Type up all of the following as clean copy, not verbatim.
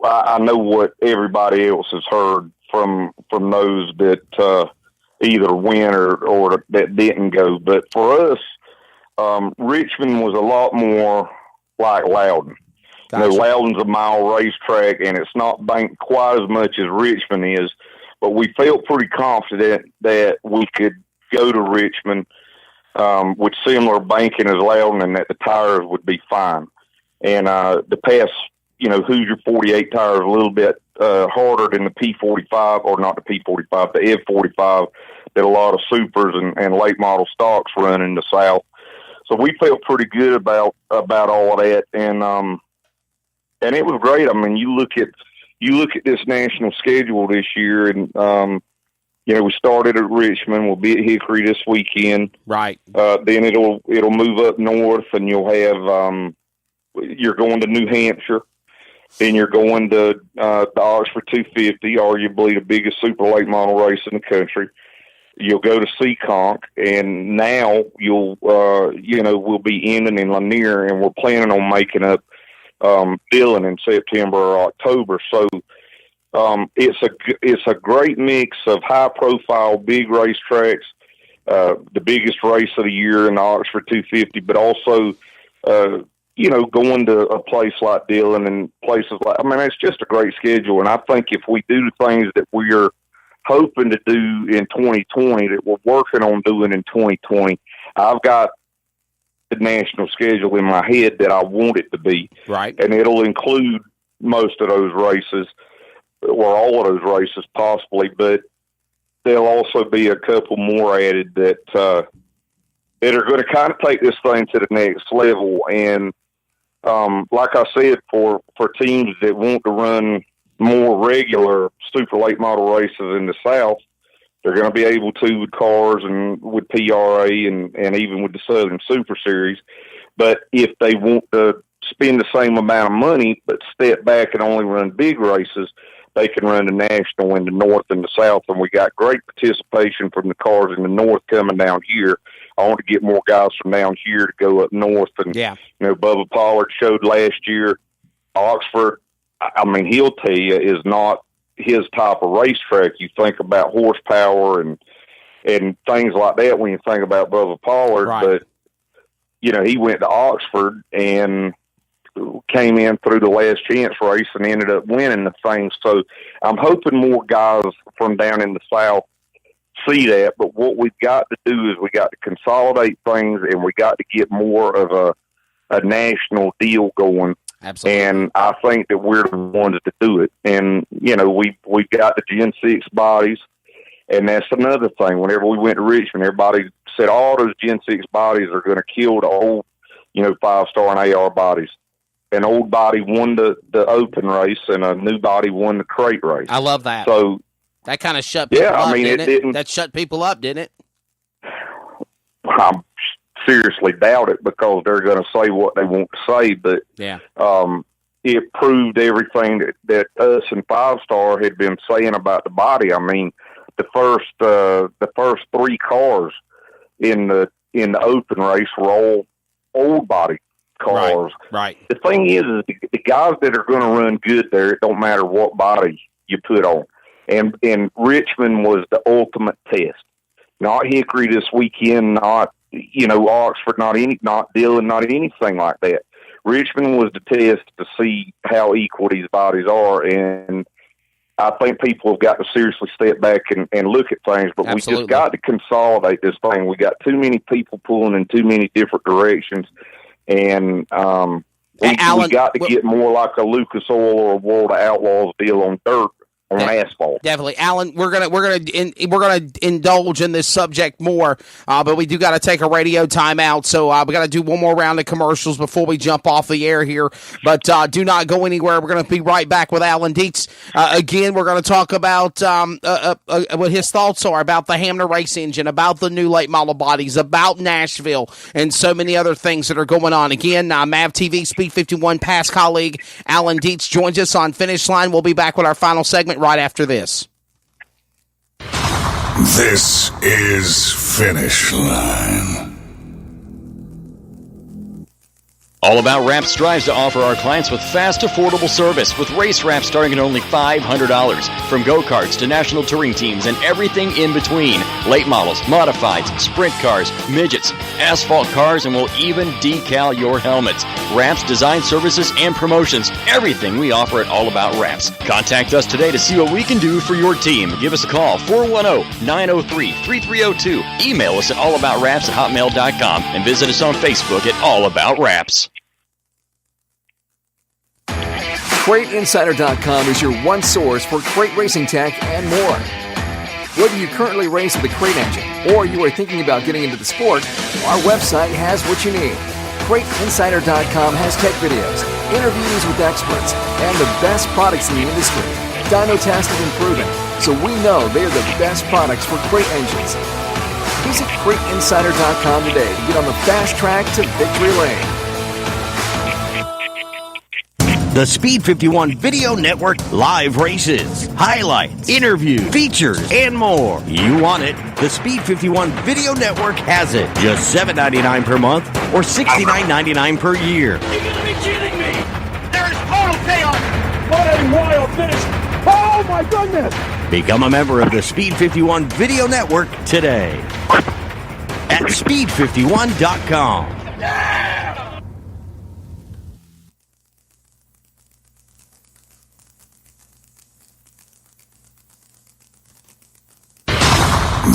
I know what everybody else has heard from those that either win or that didn't go. But for us, Richmond was a lot more like Loudon. Gotcha. Loudon's a mile racetrack, and it's not banked quite as much as Richmond is. But we felt pretty confident that we could go to Richmond with similar banking as Loudon, and that the tires would be fine. And the past, Hoosier 48 tires a little bit harder than the P45, or not the P45, the F45 that a lot of supers and late model stocks run in the South. So we felt pretty good about all of that, and it was great. I mean, you look at this national schedule this year, and we started at Richmond. We'll be at Hickory this weekend. Right. Then it'll move up north, and you'll have you're going to New Hampshire. Then you're going to the Oxford 250, arguably the biggest super late model race in the country. You'll go to Seekonk, and now we'll be ending in Lanier, and we're planning on making up Dillon in September or October. So it's a great mix of high profile, big racetracks, the biggest race of the year in the Oxford 250, but also going to a place like Dillon and places like, it's just a great schedule. And I think if we do the things that we're hoping to do in 2020, that we're working on doing in 2020, I've got the national schedule in my head that I want it to be. Right. And it'll include most of those races, or all of those races possibly, but there'll also be a couple more added that are going to kind of take this thing to the next level. And like I said, for teams that want to run more regular super late model races in the South, they're going to be able to with cars and with PRA and even with the Southern Super Series. But if they want to spend the same amount of money but step back and only run big races, they can run the national in the North and the South. And we got great participation from the cars in the North coming down here. I want to get more guys from down here to go up north. And, Bubba Pollard showed last year. Oxford, he'll tell you, is not his type of racetrack. You think about horsepower and things like that when you think about Bubba Pollard. Right. But, he went to Oxford and came in through the last chance race and ended up winning the thing. So I'm hoping more guys from down in the South see that. But what we've got to do is we got to consolidate things, and we got to get more of a national deal going. Absolutely. And I think that we're the ones to do it. And, we've got the Gen 6 bodies, and that's another thing. Whenever we went to Richmond, everybody said all those Gen 6 bodies are going to kill the old, 5-star and AR bodies. An old body won the open race, and a new body won the crate race. I love that. So that kind of shut people up, didn't it? That shut people up, didn't it? I seriously doubt it, because they're going to say what they want to say. But it proved everything that us and 5-star had been saying about the body. The first three cars in the open race were all old body cars. Right. The thing is the guys that are going to run good there, it don't matter what body you put on. And Richmond was the ultimate test. Not Hickory this weekend, not Oxford, not Dillon, not anything like that. Richmond was the test to see how equal these bodies are, and I think people have got to seriously step back and look at things. But Absolutely. We just got to consolidate this thing. We got too many people pulling in too many different directions. And we got to get more like a Lucas Oil or a World of Outlaws deal on dirt, on asphalt. Definitely, Alan. We're gonna indulge in this subject more, but we do got to take a radio timeout. So we got to do one more round of commercials before we jump off the air here. But do not go anywhere. We're going to be right back with Alan Dietz. Again, we're going to talk about what his thoughts are about the Hamner race engine, about the new late model bodies, about Nashville, and so many other things that are going on. Again, MAV TV Speed 51 past colleague Alan Dietz joins us on Finish Line. We'll be back with our final segment right after this. This is Finish Line. All About Wraps strives to offer our clients with fast, affordable service with race wraps starting at only $500. From go-karts to national touring teams and everything in between. Late models, modifieds, sprint cars, midgets, asphalt cars, and we'll even decal your helmets. Wraps, design services, and promotions. Everything we offer at All About Wraps. Contact us today to see what we can do for your team. Give us a call, 410-903-3302. Email us at allaboutraps@hotmail.com and visit us on Facebook at All About Wraps. CrateInsider.com is your one source for crate racing tech and more. Whether you currently race with a crate engine or you are thinking about getting into the sport, our website has what you need. CrateInsider.com has tech videos, interviews with experts, and the best products in the industry. Dyno tested and proven, so we know they are the best products for crate engines. Visit CrateInsider.com today to get on the fast track to victory lane. The Speed 51 Video Network live races, highlights, interviews, features, and more. You want it? The Speed 51 Video Network has it. Just $7.99 per month or $69.99 per year. You gotta be kidding me! There is total chaos! What a wild finish! Oh my goodness! Become a member of the Speed 51 Video Network today at speed51.com. Yeah!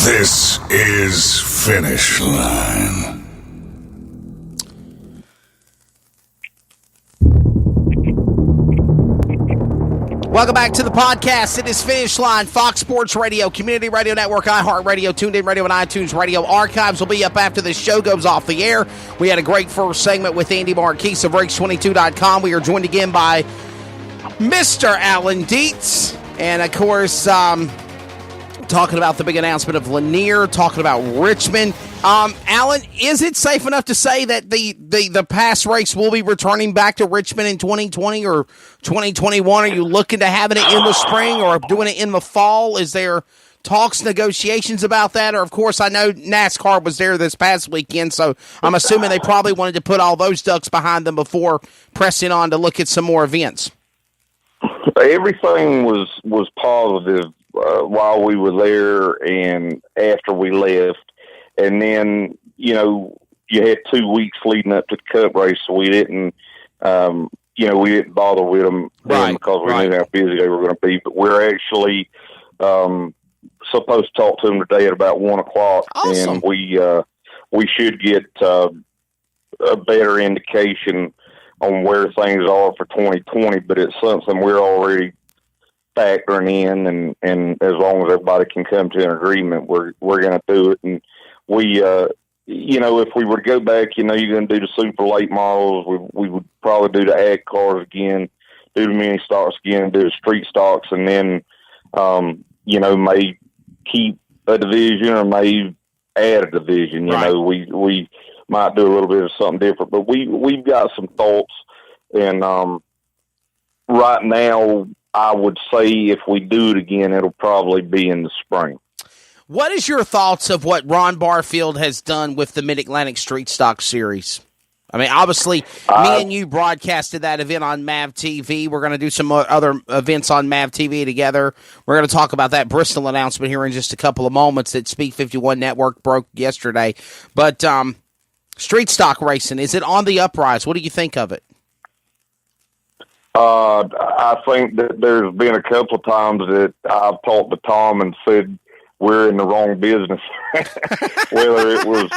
This is Finish Line. Welcome back to the podcast. It is Finish Line, Fox Sports Radio, Community Radio Network, iHeartRadio, TuneIn Radio, and iTunes Radio. Archives will be up after this show goes off the air. We had a great first segment with Andy Marquis of Rakes22.com. We are joined again by Mr. Alan Dietz. And, of course, talking about the big announcement of Lanier, talking about Richmond. Alan, is it safe enough to say that the past race will be returning back to Richmond in 2020 or 2021? Are you looking to having it in the spring or doing it in the fall? Is there talks, negotiations about that? Or, of course, I know NASCAR was there this past weekend, so I'm assuming they probably wanted to put all those ducks behind them before pressing on to look at some more events. Everything was positive while we were there and after we left. And then, you had 2 weeks leading up to the Cup race, so we didn't, we didn't bother with them because we knew how busy they were going to be. But we're actually supposed to talk to them today at about 1 o'clock. Awesome. And we should get a better indication on where things are for 2020, but it's something we're already factoring in, and as long as everybody can come to an agreement, we're going to do it. And we, if we were to go back, you're going to do the super late models. We would probably do the ag cars again, do the mini stocks again, do the street stocks, and then, may keep a division or may add a division. We might do a little bit of something different, but we've got some thoughts. And right now, I would say if we do it again, it'll probably be in the spring. What is your thoughts of what Ron Barfield has done with the Mid-Atlantic Street Stock Series? I mean, obviously, me and you broadcasted that event on MAV TV. We're going to do some other events on MAV TV together. We're going to talk about that Bristol announcement here in just a couple of moments that Speed 51 Network broke yesterday. But street stock racing, is it on the uprise? What do you think of it? I think that there's been a couple of times that I've talked to Tom and said we're in the wrong business. Whether it was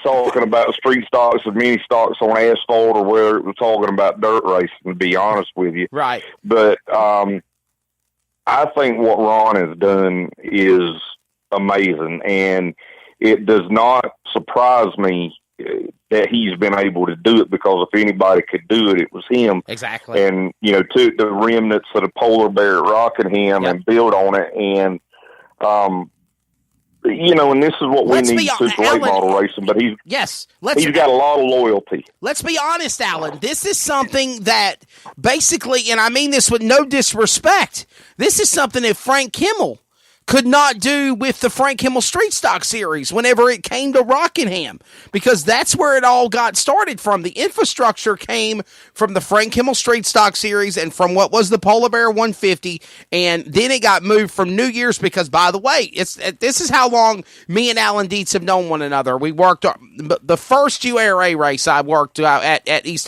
talking about street stocks and mini stocks on asphalt, or whether it was talking about dirt racing, to be honest with you. Right. But I think what Ron has done is amazing, and it does not surprise me that he's been able to do it, because if anybody could do it, it was him. Exactly. And, took the remnants of the Polar Bear at Rockingham and built on it. And, and this is what we need super late model racing, but he's got a lot of loyalty. Let's be honest, Alan. This is something that basically, and I mean this with no disrespect, this is something that Frank Kimmel could not do with the Frank Himmel Street Stock Series whenever it came to Rockingham, because that's where it all got started from. The infrastructure came from the Frank Himmel Street Stock Series and from what was the Polar Bear 150, and then it got moved from New Year's because, by the way, this is how long me and Alan Dietz have known one another. We worked the first UARA race I worked at East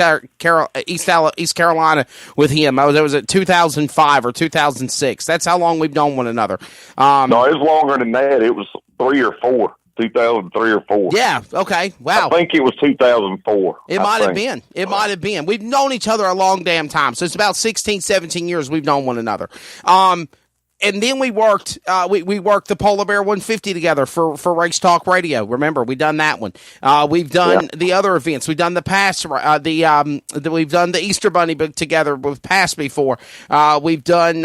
Carolina with him. It was at 2005 or 2006. That's how long we've known one another. No, it was longer than that. It was 2003 or 4. Yeah, okay, wow. I think it was 2004. It might have been. It might have been. We've known each other a long damn time, so it's about 16, 17 years we've known one another. And then we worked we worked the Polar Bear 150 together for Race Talk Radio. Remember, we done that one. We've done the other events. We've done the past we've done the Easter Bunny together with past before. We've done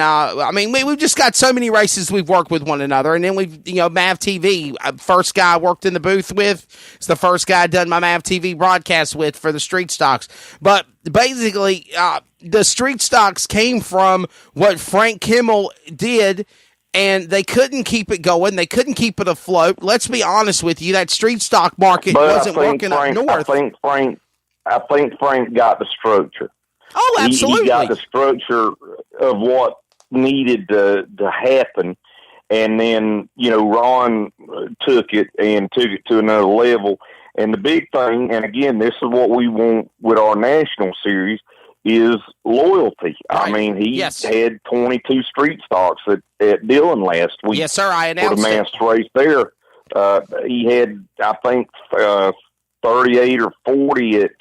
we've just got so many races we've worked with one another. And then we've Mav TV, first guy I worked in the booth with. It's the first guy I done my Mav TV broadcast with for the street stocks. But basically, the street stocks came from what Frank Himmel did, and they couldn't keep it going. They couldn't keep it afloat. Let's be honest with you, that street stock market wasn't working up north. I think Frank got the structure. Oh, absolutely. He got the structure of what needed to happen, and then Ron took it to another level. And the big thing, and again, this is what we want with our national series, is loyalty. Right. I mean, he had 22 street stocks at Dillon last week. Yes, sir. I announced for the master race there. He had, I think, 38 or 40 at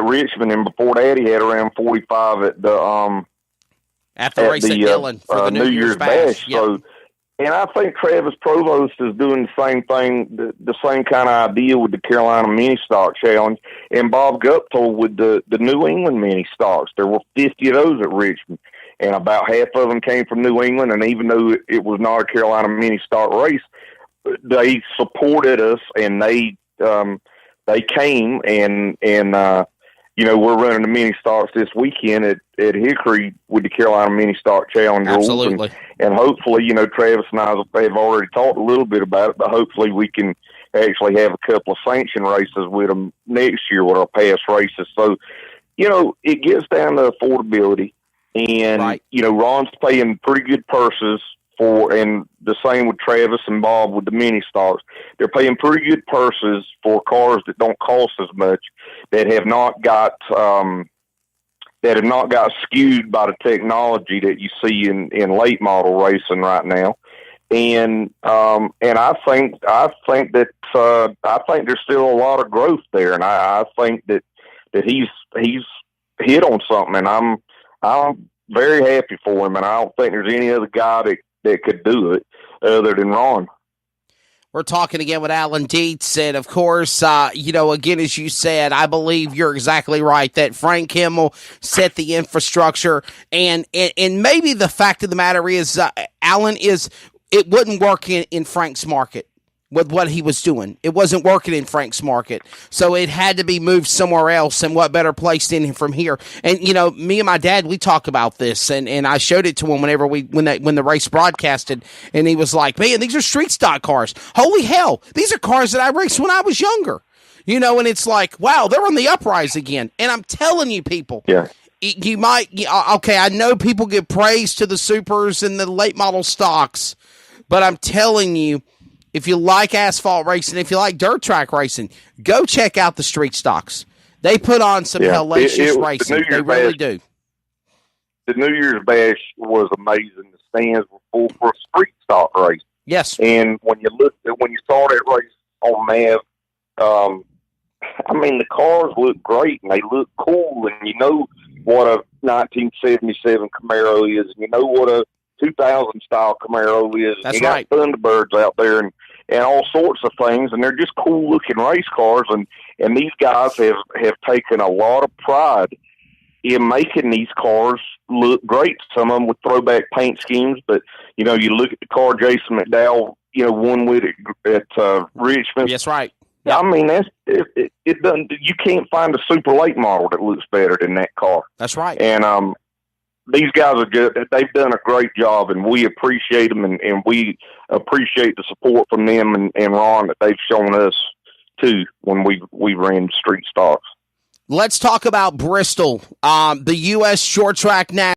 Richmond, and before that, he had around 45 at the race at Dillon for the New Year's Bash. Yep. So, and I think Travis Provost is doing the same thing, the same kind of idea with the Carolina Mini Stock Challenge, and Bob Guptill with the New England Mini Stocks. There were 50 of those at Richmond, and about half of them came from New England, and even though it was not a Carolina Mini Stock race, they supported us, and they came, and we're running the Mini Stocks this weekend at Hickory with the Carolina Mini Stock Challenge. Absolutely. And hopefully, Travis and I have already talked a little bit about it, but hopefully we can actually have a couple of sanction races with them next year with our past races. So, it gets down to affordability, and, right. Ron's paying pretty good purses and the same with Travis and Bob with the mini stocks. They're paying pretty good purses for cars that don't cost as much, that have not got skewed by the technology that you see in late model racing right now. And I think there's still a lot of growth there, and I think that he's hit on something, and I'm very happy for him, and I don't think there's any other guy that could do it other than Ron. We're talking again with Alan Dietz, and of course, again, as you said, I believe you're exactly right that Frank Himmel set the infrastructure, and maybe the fact of the matter is, Alan, it wouldn't work in Frank's market with what he was doing. It wasn't working in Frank's market, so it had to be moved somewhere else, and what better place than from here? And, me and my dad, we talk about this, and I showed it to him when the race broadcasted, and he was like, man, these are street stock cars. Holy hell, these are cars that I raced when I was younger. And it's like, wow, they're on the uprise again. And I'm telling you, people, you might, I know people give praise to the supers and the late model stocks, but I'm telling you, if you like asphalt racing, if you like dirt track racing, go check out the street stocks. They put on some hellacious racing. They really do. The New Year's Bash was amazing. The stands were full for a street stock race. Yes. And when you saw that race on Mav, the cars look great and they look cool, and you know what a 1977 Camaro is, and you know what a 2000 style Camaro is. That's you got Thunderbirds out there and all sorts of things, and they're just cool looking race cars, and these guys have taken a lot of pride in making these cars look great. Some of them with throwback paint schemes, but you look at the car Jason McDowell won with it at Richmond. That's right. Yep. I mean, it doesn't. You can't find a super late model that looks better than that car. That's right. And these guys are good. They've done a great job, and we appreciate them, and we appreciate the support from them and Ron that they've shown us too when we ran street stocks. Let's talk about Bristol, the U.S. Short Track National.